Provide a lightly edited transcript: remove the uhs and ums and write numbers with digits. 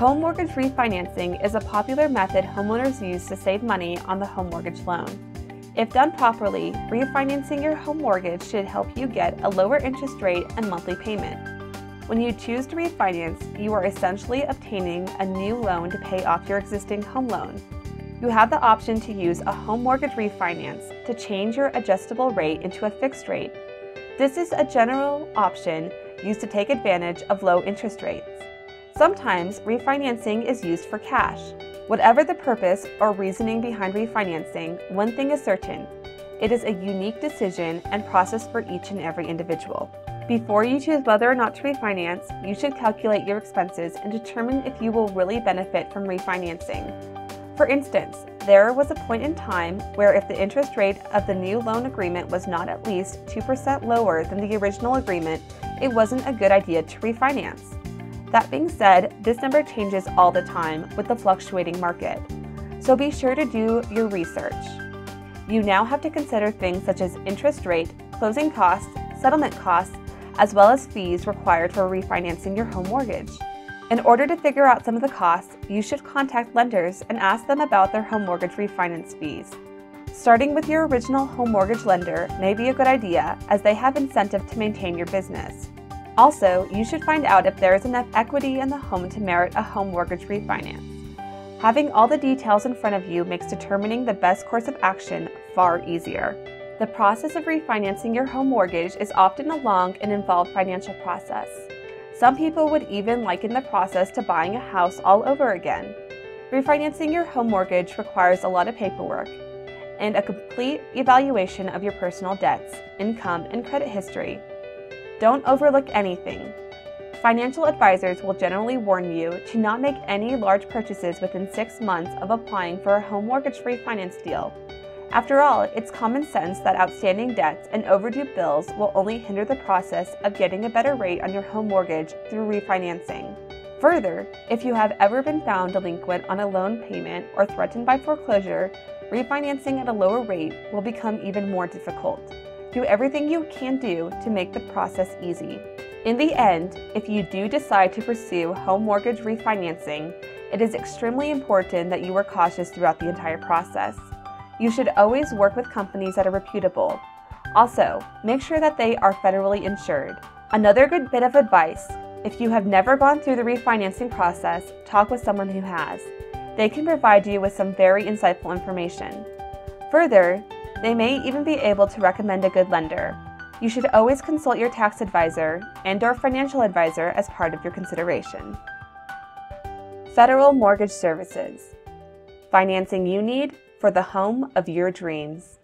Home mortgage refinancing is a popular method homeowners use to save money on the home mortgage loan. If done properly, refinancing your home mortgage should help you get a lower interest rate and monthly payment. When you choose to refinance, you are essentially obtaining a new loan to pay off your existing home loan. You have the option to use a home mortgage refinance to change your adjustable rate into a fixed rate. This is a general option used to take advantage of low interest rates. Sometimes refinancing is used for cash. Whatever the purpose or reasoning behind refinancing, one thing is certain: it is a unique decision and process for each and every individual. Before you choose whether or not to refinance, you should calculate your expenses and determine if you will really benefit from refinancing. For instance, there was a point in time where if the interest rate of the new loan agreement was not at least 2% lower than the original agreement, it wasn't a good idea to refinance. That being said, this number changes all the time with the fluctuating market, so be sure to do your research. You now have to consider things such as interest rate, closing costs, settlement costs, as well as fees required for refinancing your home mortgage. In order to figure out some of the costs, you should contact lenders and ask them about their home mortgage refinance fees. Starting with your original home mortgage lender may be a good idea, as they have incentive to maintain your business. Also, you should find out if there is enough equity in the home to merit a home mortgage refinance. Having all the details in front of you makes determining the best course of action far easier. The process of refinancing your home mortgage is often a long and involved financial process. Some people would even liken the process to buying a house all over again. Refinancing your home mortgage requires a lot of paperwork and a complete evaluation of your personal debts, income, and credit history. Don't overlook anything. Financial advisors will generally warn you to not make any large purchases within 6 months of applying for a home mortgage refinance deal. After all, it's common sense that outstanding debts and overdue bills will only hinder the process of getting a better rate on your home mortgage through refinancing. Further, if you have ever been found delinquent on a loan payment or threatened by foreclosure, refinancing at a lower rate will become even more difficult. Do everything you can do to make the process easy. In the end, if you do decide to pursue home mortgage refinancing, it is extremely important that you are cautious throughout the entire process. You should always work with companies that are reputable. Also, make sure that they are federally insured. Another good bit of advice: if you have never gone through the refinancing process, talk with someone who has. They can provide you with some very insightful information. Further, they may even be able to recommend a good lender. You should always consult your tax advisor and/or financial advisor as part of your consideration. Federal Mortgage Services. Financing you need for the home of your dreams.